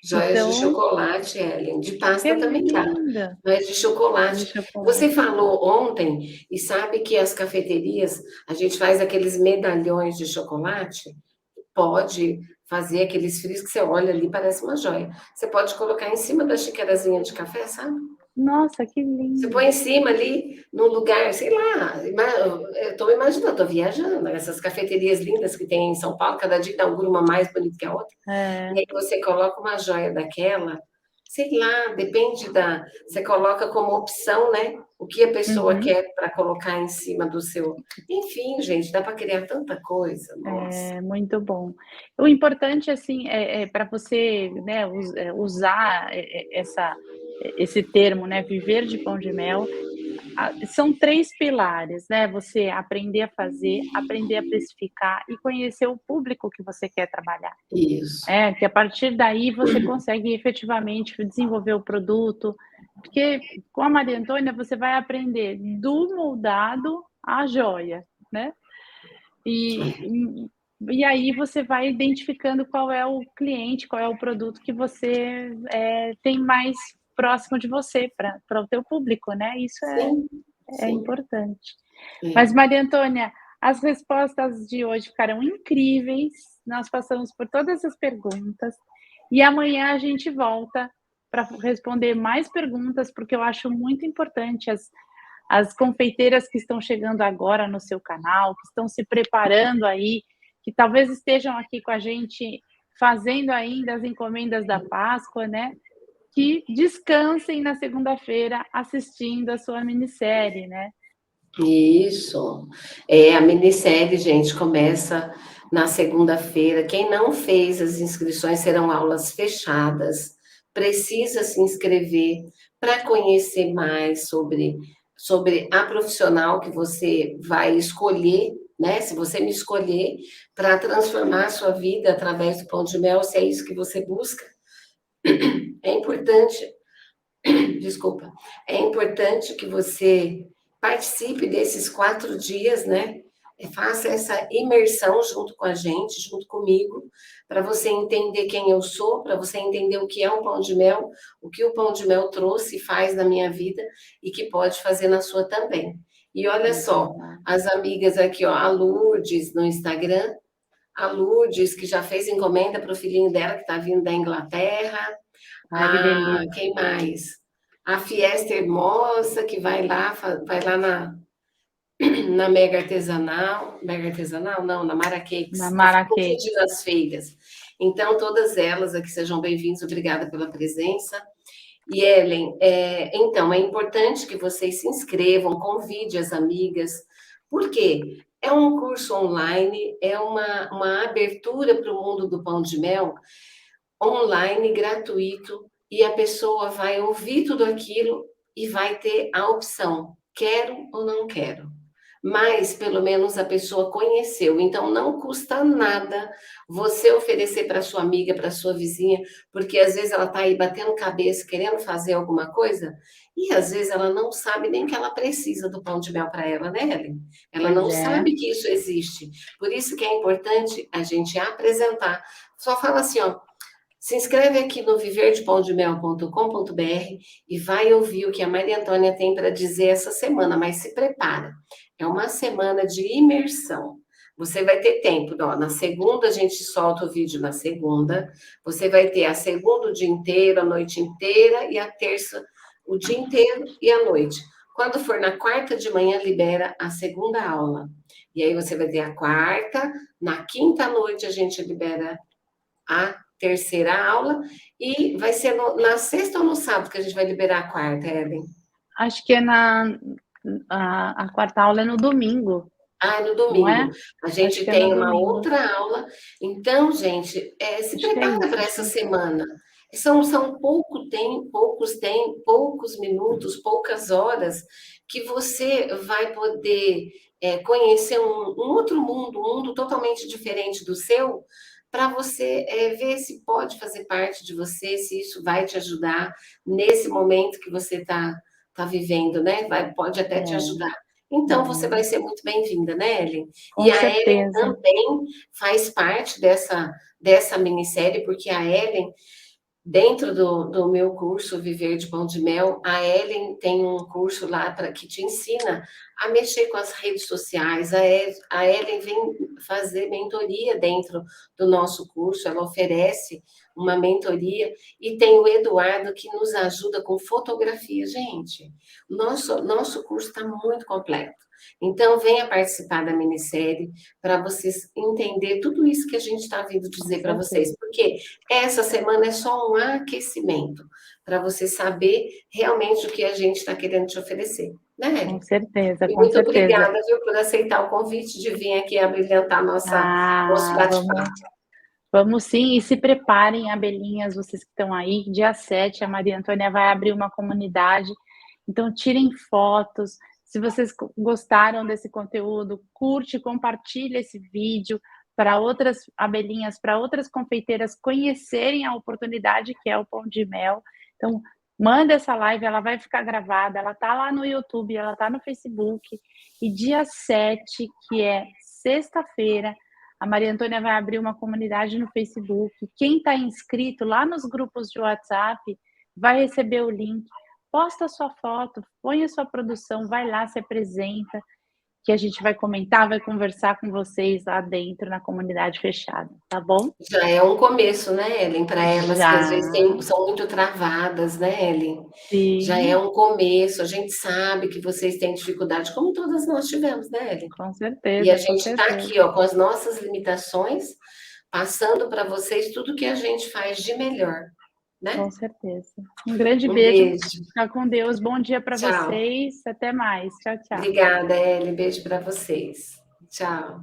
Joias de
Então,
chocolate, Ellen, de
que
pasta também dá,
linda
mas de
de
chocolate. Você
chocolate.
falou ontem, e sabe que as cafeterias, a gente faz aqueles medalhões de chocolate, pode fazer aqueles frios que você olha ali, parece uma joia. Você pode colocar em cima da xicarazinha de café, sabe?
Nossa, que
Você põe
lindo!
em cima ali, num lugar, sei lá, eu estou imaginando, estou viajando, essas cafeterias lindas que tem em São Paulo, cada dia inaugura uma mais bonita que a outra.
É,
E aí você coloca uma joia daquela, sei lá, depende da. Você coloca como opção, né? O que a pessoa
uhum.
quer para colocar em cima do seu. Enfim, gente, dá para criar tanta coisa, nossa.
É muito bom. O importante, assim, para você, né, usar esse termo, né, viver de pão de mel, são 3 pilares, né, você aprender a fazer, aprender a precificar e conhecer o público que você quer trabalhar.
Isso.
Que a partir daí você consegue efetivamente desenvolver o produto, porque com a Maria Antônia você vai aprender do moldado à joia, né. E aí você vai identificando qual é o cliente, qual é o produto que você, tem mais próximo de você para o teu público, né, isso
Sim,
é
sim.
importante. Mas
É.
Maria Antônia, as respostas de hoje ficaram incríveis, nós passamos por todas as perguntas, e amanhã a gente volta para responder mais perguntas, porque eu acho muito importante as confeiteiras que estão chegando agora no seu canal, que estão se preparando aí, que talvez estejam aqui com a gente fazendo ainda as encomendas da Páscoa, né, que descansem na segunda-feira assistindo a sua minissérie, né.
Isso. A minissérie, gente, começa na segunda-feira. Quem não fez as inscrições serão aulas fechadas. Precisa se inscrever para conhecer mais sobre a profissional que você vai escolher, né? Se você me escolher para transformar a sua vida através do pão de mel, se é isso que você busca, é importante, desculpa, é importante que você participe desses 4 dias, né? Faça essa imersão junto com a gente, junto comigo, para você entender quem eu sou, para você entender o que é um pão de mel, o que o pão de mel trouxe e faz na minha vida e que pode fazer na sua também. E olha só, as amigas aqui, ó, a Lourdes no Instagram, a Lourdes, que já fez encomenda para o filhinho dela, que está vindo da Inglaterra.
Ai, que delícia.
Quem mais? A Fiesta Hermosa, que vai lá na Mega Artesanal, não, na Mara Cakes.
Na Mara Cakes.
Confundindo as feiras. Então, todas elas aqui, sejam bem-vindas, obrigada pela presença. E, Ellen, então, é importante que vocês se inscrevam, convide as amigas, por quê? É um curso online, é uma abertura para o mundo do pão de mel, online, gratuito, e a pessoa vai ouvir tudo aquilo e vai ter a opção, quero ou não quero. Mas, pelo menos, a pessoa conheceu. Então, não custa nada você oferecer para sua amiga, para sua vizinha, porque às vezes ela está aí batendo cabeça, querendo fazer alguma coisa, e às vezes ela não sabe nem que ela precisa do pão de mel para ela, né, Ellen? Ela não sabe que isso existe. Por isso que é importante a gente apresentar. Só fala assim, ó, se inscreve aqui no viverdepãodemel.com.br e vai ouvir o que a Maria Antônia tem para dizer essa semana, mas se prepara. É uma semana de imersão. Você vai ter tempo, ó, na segunda a gente solta o vídeo na segunda, você vai ter a segunda o dia inteiro, a noite inteira, e a terça o dia inteiro e a noite. Quando for na quarta de manhã, libera a segunda aula. E aí você vai ter a quarta, na quinta à noite a gente libera a terceira aula, e vai ser na sexta ou no sábado que a gente vai liberar a quarta, Ellen?
Acho que a quarta aula é no domingo.
No domingo.
É?
A gente tem uma outra aula. Então, gente, se prepara para essa semana. São poucos minutos, poucas horas que você vai poder conhecer um outro mundo, um mundo totalmente diferente do seu, para você ver se pode fazer parte de você, se isso vai te ajudar nesse momento que você está vivendo, né? Pode até te ajudar. Então, você vai ser muito bem-vinda, né, Ellen?
Com
e
certeza.
A Ellen também faz parte dessa minissérie, porque a Ellen, dentro do meu curso Viver de Pão de Mel, a Ellen tem um curso lá que te ensina a mexer com as redes sociais. A Ellen vem fazer mentoria dentro do nosso curso, ela oferece uma mentoria, e tem o Eduardo que nos ajuda com fotografia. Gente, nosso curso está muito completo. Então, venha participar da minissérie para vocês entenderem tudo isso que a gente está vindo dizer para vocês, porque essa semana é só um aquecimento, para você saber realmente o que a gente está querendo te oferecer. Né?
Com certeza,
e muito obrigada, viu, por aceitar o convite de vir aqui abrilhantar nosso bate-papo.
Vamos sim, e se preparem, abelhinhas, vocês que estão aí, dia 7, a Maria Antônia vai abrir uma comunidade, então tirem fotos. Se vocês gostaram desse conteúdo, curte, compartilha esse vídeo para outras abelhinhas, para outras confeiteiras conhecerem a oportunidade que é o pão de mel. Então, manda essa live, ela vai ficar gravada, ela está lá no YouTube, ela está no Facebook, e dia 7, que é sexta-feira, a Maria Antônia vai abrir uma comunidade no Facebook. Quem está inscrito lá nos grupos de WhatsApp vai receber o link. Posta a sua foto, põe a sua produção, vai lá, se apresenta, que a gente vai comentar, vai conversar com vocês lá dentro na comunidade fechada, tá bom?
Já é um começo, né, Ellen? Para elas que às vezes são muito travadas, né, Ellen?
Sim.
Já é um começo, a gente sabe que vocês têm dificuldade, como todas nós tivemos, né, Ellen?
Com certeza.
E a gente está aqui, ó, com as nossas limitações, passando para vocês tudo que a gente faz de melhor, né?
Com certeza. Um grande beijo. Fica com Deus. Bom dia para vocês. Até mais. Tchau, tchau.
Obrigada, Ellen. Beijo para vocês. Tchau.